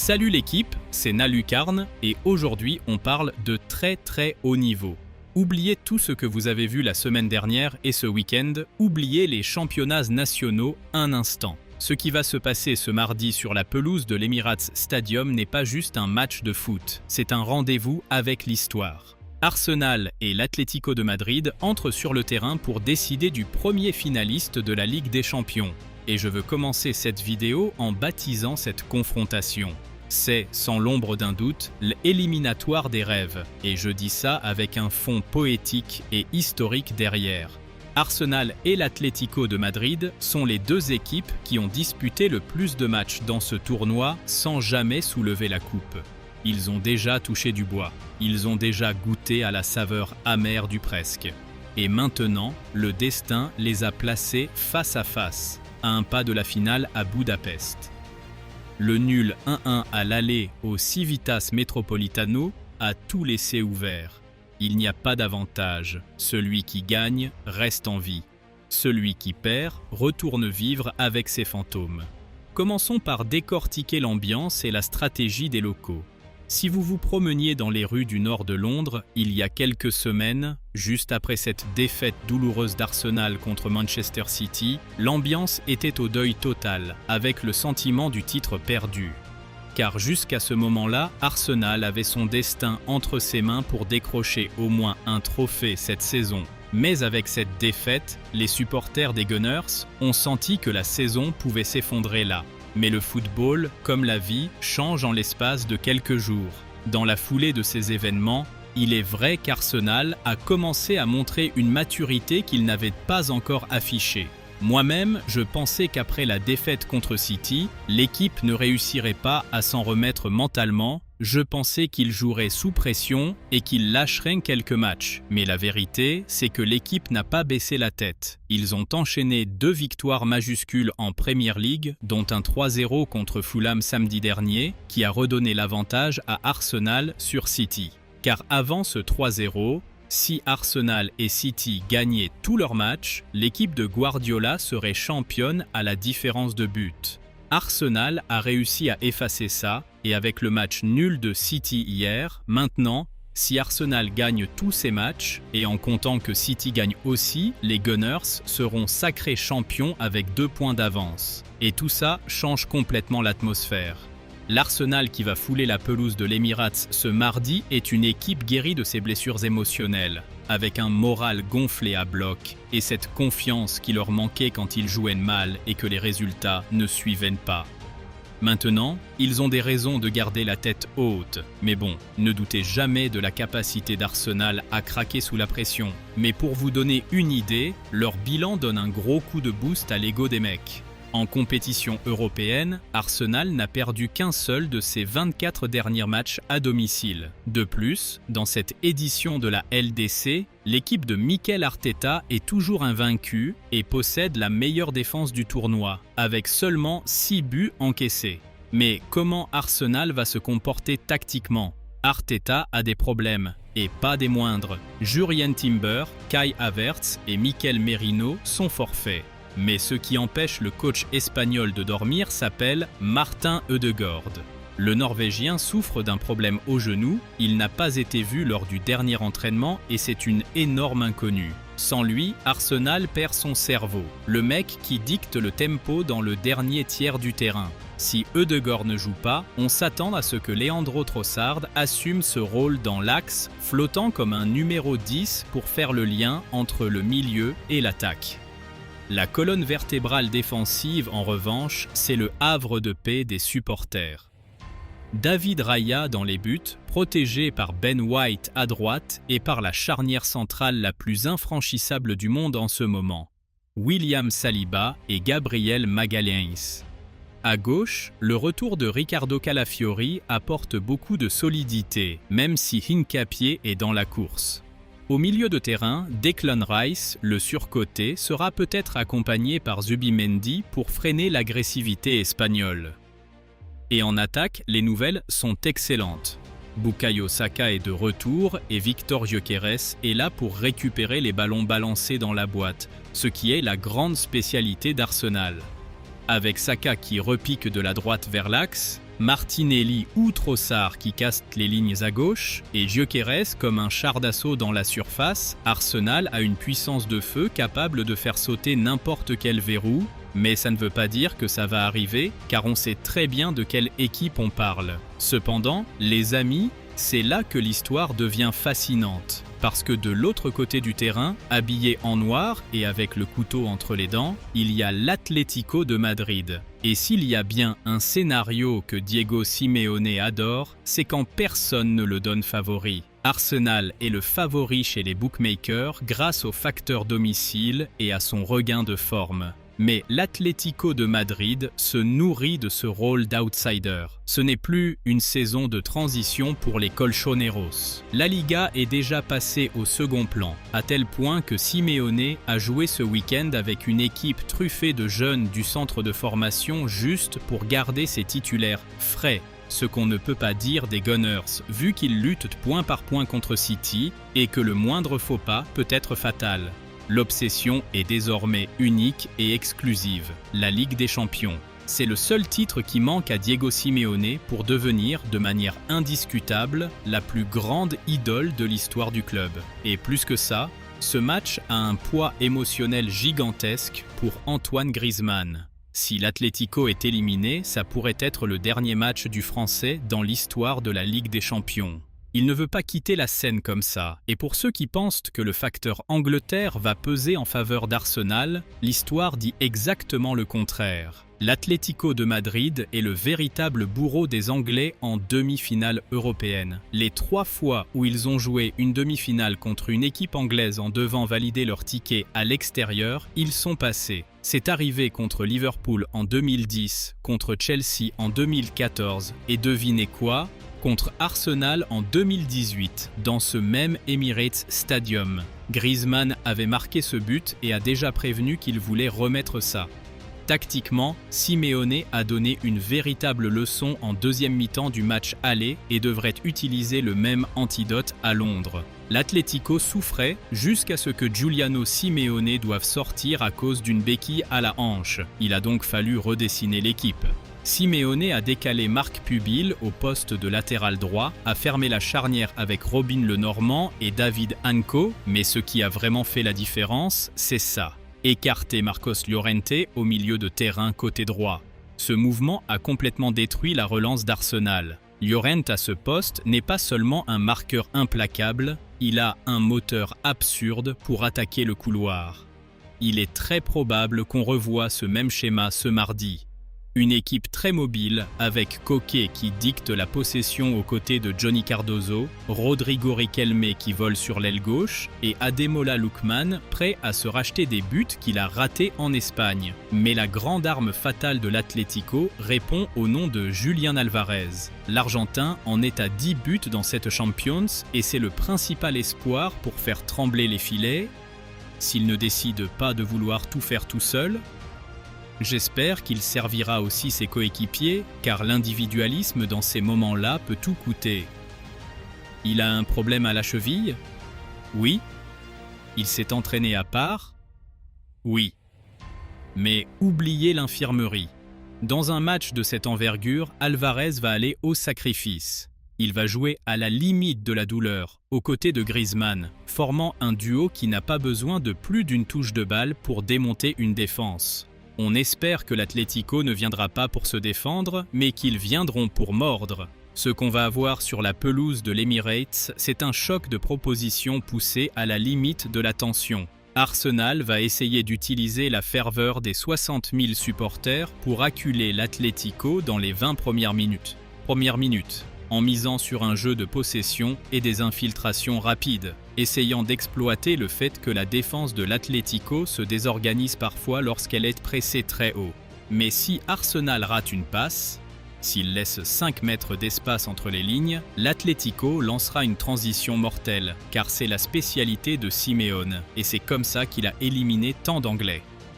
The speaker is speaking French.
Salut l'équipe, c'est Nalucarne et aujourd'hui on parle de très haut niveau. Oubliez tout ce que vous avez vu la semaine dernière et ce week-end, oubliez les championnats nationaux un instant. Ce qui va se passer ce mardi sur la pelouse de l'Emirates Stadium n'est pas juste un match de foot, c'est un rendez-vous avec l'histoire. Arsenal et l'Atlético de Madrid entrent sur le terrain pour décider du premier finaliste de la Ligue des Champions. Et je veux commencer cette vidéo en baptisant cette confrontation. C'est, sans l'ombre d'un doute, l'éliminatoire des rêves. Et je dis ça avec un fond poétique et historique derrière. Arsenal et l'Atlético de Madrid sont les deux équipes qui ont disputé le plus de matchs dans ce tournoi sans jamais soulever la coupe. Ils ont déjà touché du bois. Ils ont déjà goûté à la saveur amère du presque. Et maintenant, le destin les a placés face à face, à un pas de la finale à Budapest. Le nul 1-1 à l'aller au Civitas Metropolitano a tout laissé ouvert. Il n'y a pas d'avantage. Celui qui gagne reste en vie. Celui qui perd retourne vivre avec ses fantômes. Commençons par décortiquer l'ambiance et la stratégie des locaux. Si vous vous promeniez dans les rues du nord de Londres il y a quelques semaines, juste après cette défaite douloureuse d'Arsenal contre Manchester City, l'ambiance était au deuil total, avec le sentiment du titre perdu. Car jusqu'à ce moment-là, Arsenal avait son destin entre ses mains pour décrocher au moins un trophée cette saison. Mais avec cette défaite, les supporters des Gunners ont senti que la saison pouvait s'effondrer là. Mais le football, comme la vie, change en l'espace de quelques jours. Dans la foulée de ces événements, il est vrai qu'Arsenal a commencé à montrer une maturité qu'il n'avait pas encore affichée. Moi-même, je pensais qu'après la défaite contre City, l'équipe ne réussirait pas à s'en remettre mentalement. Je pensais qu'ils joueraient sous pression et qu'ils lâcheraient quelques matchs. Mais la vérité, c'est que l'équipe n'a pas baissé la tête. Ils ont enchaîné 2 victoires majuscules en Premier League, dont un 3-0 contre Fulham samedi dernier, qui a redonné l'avantage à Arsenal sur City. Car avant ce 3-0, si Arsenal et City gagnaient tous leurs matchs, l'équipe de Guardiola serait championne à la différence de but. Arsenal a réussi à effacer ça, et avec le match nul de City hier, maintenant, si Arsenal gagne tous ses matchs, et en comptant que City gagne aussi, les Gunners seront sacrés champions avec 2 points d'avance. Et tout ça change complètement l'atmosphère. L'Arsenal qui va fouler la pelouse de l'Emirates ce mardi est une équipe guérie de ses blessures émotionnelles, avec un moral gonflé à bloc et cette confiance qui leur manquait quand ils jouaient mal et que les résultats ne suivaient pas. Maintenant, ils ont des raisons de garder la tête haute, mais bon, ne doutez jamais de la capacité d'Arsenal à craquer sous la pression. Mais pour vous donner une idée, leur bilan donne un gros coup de boost à l'ego des mecs. En compétition européenne, Arsenal n'a perdu qu'un seul de ses 24 derniers matchs à domicile. De plus, dans cette édition de la LDC, l'équipe de Mikel Arteta est toujours invaincue et possède la meilleure défense du tournoi, avec seulement 6 buts encaissés. Mais comment Arsenal va se comporter tactiquement ? Arteta a des problèmes, et pas des moindres. Jurrien Timber, Kai Havertz et Mikel Merino sont forfaits. Mais ce qui empêche le coach espagnol de dormir s'appelle Martin Ødegaard. Le Norvégien souffre d'un problème au genou, il n'a pas été vu lors du dernier entraînement et c'est une énorme inconnue. Sans lui, Arsenal perd son cerveau, le mec qui dicte le tempo dans le dernier tiers du terrain. Si Ødegaard ne joue pas, on s'attend à ce que Leandro Trossard assume ce rôle dans l'axe, flottant comme un numéro 10 pour faire le lien entre le milieu et l'attaque. La colonne vertébrale défensive, en revanche, c'est le havre de paix des supporters. David Raya dans les buts, protégé par Ben White à droite et par la charnière centrale la plus infranchissable du monde en ce moment, William Saliba et Gabriel Magalhães. À gauche, le retour de Ricardo Calafiori apporte beaucoup de solidité, même si Hincapié est dans la course. Au milieu de terrain, Declan Rice, le surcoté, sera peut-être accompagné par Zubimendi pour freiner l'agressivité espagnole. Et en attaque, les nouvelles sont excellentes. Bukayo Saka est de retour et Victor Gyökeres est là pour récupérer les ballons balancés dans la boîte, ce qui est la grande spécialité d'Arsenal. Avec Saka qui repique de la droite vers l'axe, Martinelli ou Trossard qui castent les lignes à gauche, et Gyökeres comme un char d'assaut dans la surface, Arsenal a une puissance de feu capable de faire sauter n'importe quel verrou, mais ça ne veut pas dire que ça va arriver, car on sait très bien de quelle équipe on parle. Cependant, les amis, c'est là que l'histoire devient fascinante. Parce que de l'autre côté du terrain, habillé en noir et avec le couteau entre les dents, il y a l'Atlético de Madrid. Et s'il y a bien un scénario que Diego Simeone adore, c'est quand personne ne le donne favori. Arsenal est le favori chez les bookmakers grâce au facteur domicile et à son regain de forme. Mais l'Atlético de Madrid se nourrit de ce rôle d'outsider. Ce n'est plus une saison de transition pour les colchoneros. La Liga est déjà passée au second plan, à tel point que Simeone a joué ce week-end avec une équipe truffée de jeunes du centre de formation juste pour garder ses titulaires frais. Ce qu'on ne peut pas dire des Gunners, vu qu'ils luttent point par point contre City et que le moindre faux pas peut être fatal. L'obsession est désormais unique et exclusive, la Ligue des Champions. C'est le seul titre qui manque à Diego Simeone pour devenir, de manière indiscutable, la plus grande idole de l'histoire du club. Et plus que ça, ce match a un poids émotionnel gigantesque pour Antoine Griezmann. Si l'Atlético est éliminé, ça pourrait être le dernier match du Français dans l'histoire de la Ligue des Champions. Il ne veut pas quitter la scène comme ça, et pour ceux qui pensent que le facteur Angleterre va peser en faveur d'Arsenal, l'histoire dit exactement le contraire. L'Atlético de Madrid est le véritable bourreau des Anglais en demi-finale européenne. Les 3 fois où ils ont joué une demi-finale contre une équipe anglaise en devant valider leur ticket à l'extérieur, ils sont passés. C'est arrivé contre Liverpool en 2010, contre Chelsea en 2014, et devinez quoi ? Contre Arsenal en 2018, dans ce même Emirates Stadium. Griezmann avait marqué ce but et a déjà prévenu qu'il voulait remettre ça. Tactiquement, Simeone a donné une véritable leçon en deuxième mi-temps du match aller et devrait utiliser le même antidote à Londres. L'Atlético souffrait jusqu'à ce que Giuliano Simeone doive sortir à cause d'une béquille à la hanche. Il a donc fallu redessiner l'équipe. Simeone a décalé Marc Pubil au poste de latéral droit, a fermé la charnière avec Robin Le Normand et David Anco, mais ce qui a vraiment fait la différence, c'est ça. Écarter Marcos Llorente au milieu de terrain côté droit. Ce mouvement a complètement détruit la relance d'Arsenal. Llorente à ce poste n'est pas seulement un marqueur implacable, il a un moteur absurde pour attaquer le couloir. Il est très probable qu'on revoie ce même schéma ce mardi. Une équipe très mobile, avec Koke qui dicte la possession aux côtés de Johnny Cardozo, Rodrigo Riquelme qui vole sur l'aile gauche et Ademola Lookman prêt à se racheter des buts qu'il a ratés en Espagne. Mais la grande arme fatale de l'Atlético répond au nom de Julián Alvarez. L'Argentin en est à 10 buts dans cette Champions et c'est le principal espoir pour faire trembler les filets, s'il ne décide pas de vouloir tout faire tout seul. J'espère qu'il servira aussi ses coéquipiers, car l'individualisme dans ces moments-là peut tout coûter. Il a un problème à la cheville ? Oui. Il s'est entraîné à part ? Oui. Mais oubliez l'infirmerie. Dans un match de cette envergure, Alvarez va aller au sacrifice. Il va jouer à la limite de la douleur, aux côtés de Griezmann, formant un duo qui n'a pas besoin de plus d'une touche de balle pour démonter une défense. On espère que l'Atlético ne viendra pas pour se défendre, mais qu'ils viendront pour mordre. Ce qu'on va avoir sur la pelouse de l'Emirates, c'est un choc de propositions poussé à la limite de la tension. Arsenal va essayer d'utiliser la ferveur des 60 000 supporters pour acculer l'Atlético dans les 20 premières minutes. En misant sur un jeu de possession et des infiltrations rapides, essayant d'exploiter le fait que la défense de l'Atlético se désorganise parfois lorsqu'elle est pressée très haut. Mais si Arsenal rate une passe, s'il laisse 5 mètres d'espace entre les lignes, l'Atlético lancera une transition mortelle, car c'est la spécialité de Simeone, et c'est comme ça qu'il a éliminé tant d'Anglais.